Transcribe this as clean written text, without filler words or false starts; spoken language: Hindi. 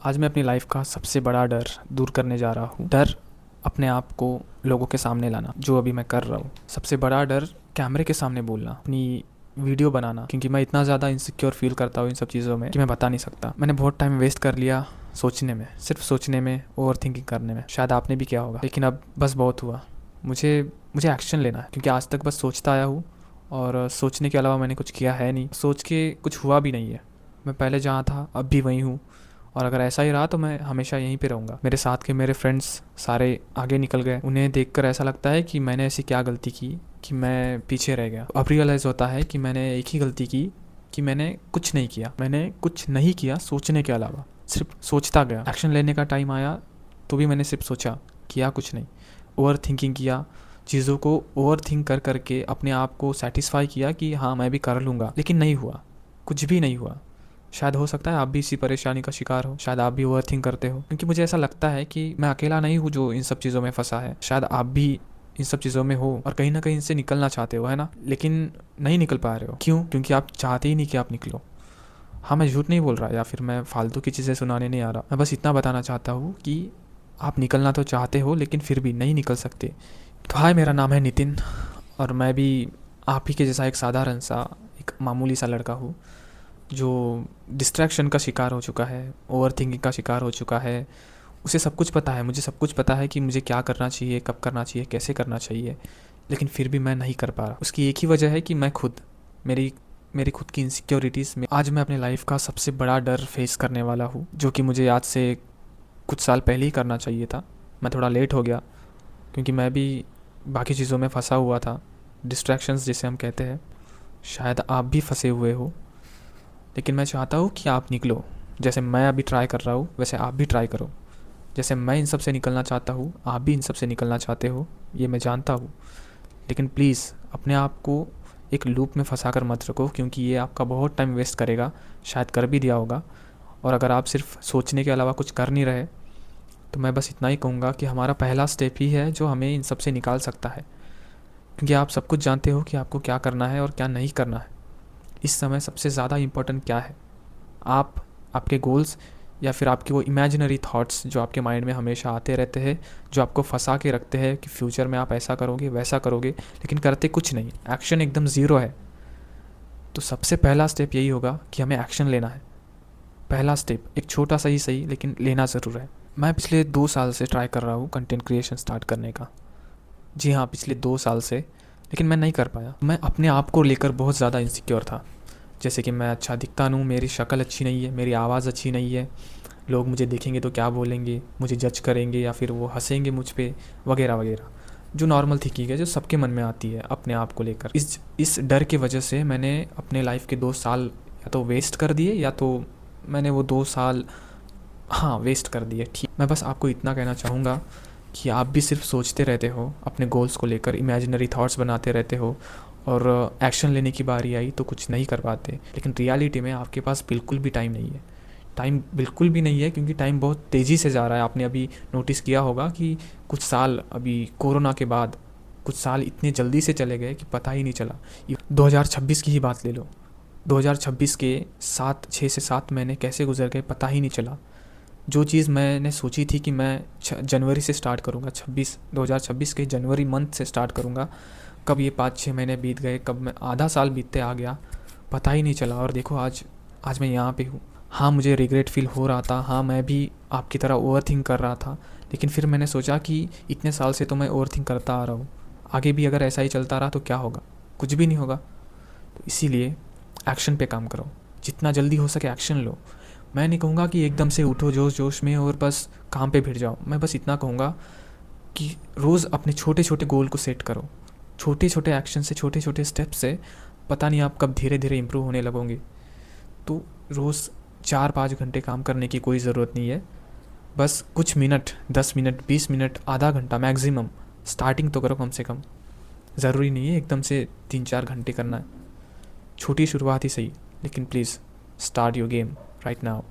आज मैं अपनी लाइफ का सबसे बड़ा डर दूर करने जा रहा हूँ। डर अपने आप को लोगों के सामने लाना, जो अभी मैं कर रहा हूँ। सबसे बड़ा डर कैमरे के सामने बोलना, अपनी वीडियो बनाना, क्योंकि मैं इतना ज़्यादा इनसिक्योर फील करता हूँ इन सब चीज़ों में कि मैं बता नहीं सकता। मैंने बहुत टाइम वेस्ट कर लिया सोचने में, सिर्फ सोचने में, ओवर थिंकिंग करने में। शायद आपने भी किया होगा, लेकिन अब बस बहुत हुआ। मुझे मुझे एक्शन लेना है, क्योंकि आज तक बस सोचता आया हूँ और सोचने के अलावा मैंने कुछ किया है नहीं। सोच के कुछ हुआ भी नहीं है। मैं पहले जहाँ था अब भी वहीं हूँ, और अगर ऐसा ही रहा तो मैं हमेशा यहीं पे रहूँगा। मेरे साथ के मेरे फ्रेंड्स सारे आगे निकल गए। उन्हें देखकर ऐसा लगता है कि मैंने ऐसी क्या गलती की कि मैं पीछे रह गया। अब रियलाइज़ होता है कि मैंने एक ही गलती की कि मैंने कुछ नहीं किया। मैंने कुछ नहीं किया सोचने के अलावा, सिर्फ सोचता गया। एक्शन लेने का टाइम आया तो भी मैंने सिर्फ सोचा, किया कुछ नहीं। ओवर थिंकिंग किया, चीज़ों को ओवर थिंक कर करके अपने आप को सेटिस्फाई किया कि हाँ मैं भी कर लूँगा, लेकिन नहीं हुआ, कुछ भी नहीं हुआ। शायद हो सकता है आप भी इसी परेशानी का शिकार हो, शायद आप भी ओवर थिंक करते हो, क्योंकि मुझे ऐसा लगता है कि मैं अकेला नहीं हूँ जो इन सब चीज़ों में फंसा है। शायद आप भी इन सब चीज़ों में हो और कहीं ना कहीं इनसे निकलना चाहते हो, है ना, लेकिन नहीं निकल पा रहे हो। क्यों? क्योंकि आप चाहते ही नहीं कि आप निकलो। हाँ, मैं झूठ नहीं बोल रहा या फिर मैं फालतू की चीज़ें सुनाने नहीं आ रहा। मैं बस इतना बताना चाहता हूँ कि आप निकलना तो चाहते हो लेकिन फिर भी नहीं निकल सकते। तो हाय, मेरा नाम है नितिन, और मैं भी आप ही के जैसा एक साधारण सा, एक मामूली सा लड़का हूँ जो डिस्ट्रैक्शन का शिकार हो चुका है, ओवर थिंकिंग का शिकार हो चुका है। उसे सब कुछ पता है, मुझे सब कुछ पता है कि मुझे क्या करना चाहिए, कब करना चाहिए, कैसे करना चाहिए, लेकिन फिर भी मैं नहीं कर पा रहा। उसकी एक ही वजह है कि मैं खुद, मेरी मेरी खुद की इनसिक्योरिटीज़ में आज मैं अपने लाइफ का सबसे बड़ा डर फेस करने वाला हूँ, जो कि मुझे आज से कुछ साल पहले ही करना चाहिए था। मैं थोड़ा लेट हो गया क्योंकि मैं भी बाकी चीज़ों में फंसा हुआ था, डिस्ट्रैक्शंस जिसे हम कहते हैं। शायद आप भी फंसे हुए हो, लेकिन मैं चाहता हूँ कि आप निकलो। जैसे मैं अभी ट्राई कर रहा हूँ वैसे आप भी ट्राई करो। जैसे मैं इन सब से निकलना चाहता हूँ आप भी इन सब से निकलना चाहते हो, ये मैं जानता हूँ। लेकिन प्लीज़ अपने आप को एक लूप में फंसा कर मत रखो, क्योंकि ये आपका बहुत टाइम वेस्ट करेगा। शायद कर भी दिया होगा। और अगर आप सिर्फ सोचने के अलावा कुछ कर नहीं रहे तो मैं बस इतना ही कहूँगा कि हमारा पहला स्टेप ही है जो हमें इन सब से निकाल सकता है, क्योंकि आप सब कुछ जानते हो कि आपको क्या करना है और क्या नहीं करना है। इस समय सबसे ज़्यादा इम्पोर्टेंट क्या है? आप, आपके गोल्स, या फिर आपके वो इमेजिनरी थॉट्स जो आपके माइंड में हमेशा आते रहते हैं, जो आपको फंसा के रखते हैं कि फ्यूचर में आप ऐसा करोगे वैसा करोगे, लेकिन करते कुछ नहीं। एक्शन एकदम ज़ीरो है। तो सबसे पहला स्टेप यही होगा कि हमें एक्शन लेना है। पहला स्टेप एक छोटा सा ही सही, लेकिन लेना ज़रूर है। मैं पिछले 2 साल से ट्राई कर रहा हूँ कंटेंट क्रिएशन स्टार्ट करने का। जी हाँ, पिछले 2 साल से, लेकिन मैं नहीं कर पाया। मैं अपने आप को लेकर बहुत ज़्यादा इनसिक्योर था। जैसे कि मैं अच्छा दिखता नहीं हूँ, मेरी शक्ल अच्छी नहीं है, मेरी आवाज़ अच्छी नहीं है, लोग मुझे देखेंगे तो क्या बोलेंगे, मुझे जज करेंगे या फिर वो हंसेंगे मुझ पे, वगैरह वगैरह। जो नॉर्मल थिंकिंग है जो सबके मन में आती है अपने आप को लेकर। इस डर की वजह से मैंने अपने लाइफ के 2 साल या तो वेस्ट कर दिए, या तो मैंने वो 2 साल, हाँ, वेस्ट कर दिए। ठीक, मैं बस आपको इतना कहना चाहूँगा कि आप भी सिर्फ सोचते रहते हो अपने गोल्स को लेकर, इमेजिनरी थॉट्स बनाते रहते हो, और एक्शन लेने की बारी आई तो कुछ नहीं कर पाते। लेकिन रियलिटी में आपके पास बिल्कुल भी टाइम नहीं है। टाइम बिल्कुल भी नहीं है, क्योंकि टाइम बहुत तेज़ी से जा रहा है। आपने अभी नोटिस किया होगा कि कुछ साल, अभी कोरोना के बाद कुछ साल इतने जल्दी से चले गए कि पता ही नहीं चला। 2026 की ही बात ले लो, 2026 के 6 से 7 महीने कैसे गुजर गए पता ही नहीं चला। जो चीज़ मैंने सोची थी कि मैं जनवरी से स्टार्ट करूँगा, 2026 के जनवरी मंथ से स्टार्ट करूँगा, कब ये 5-6 महीने बीत गए, कब मैं आधा साल बीतते आ गया, पता ही नहीं चला। और देखो आज आज मैं यहाँ पे हूँ। हाँ, मुझे रिग्रेट फील हो रहा था, हाँ मैं भी आपकी तरह ओवर थिंक कर रहा था, लेकिन फिर मैंने सोचा कि इतने साल से तो मैं ओवर थिंक करता आ रहा हूँ, आगे भी अगर ऐसा ही चलता रहा तो क्या होगा? कुछ भी नहीं होगा। तो इसीलिए एक्शन पे काम करो, जितना जल्दी हो सके एक्शन लो। मैं नहीं कहूँगा कि एकदम से उठो जोश जोश में और बस काम पे भिड़ जाओ। मैं बस इतना कहूँगा कि रोज़ अपने छोटे छोटे गोल को सेट करो। छोटे छोटे एक्शन से, छोटे छोटे स्टेप से पता नहीं आप कब धीरे धीरे इम्प्रूव होने लगोगे। तो रोज़ 4-5 घंटे काम करने की कोई ज़रूरत नहीं है। बस कुछ मिनट, 10 मिनट, 20 मिनट, आधा घंटा मैक्सिमम स्टार्टिंग तो करो कम से कम। ज़रूरी नहीं है एकदम से 3-4 घंटे करना है। छोटी शुरुआत ही सही, लेकिन please start your game right now.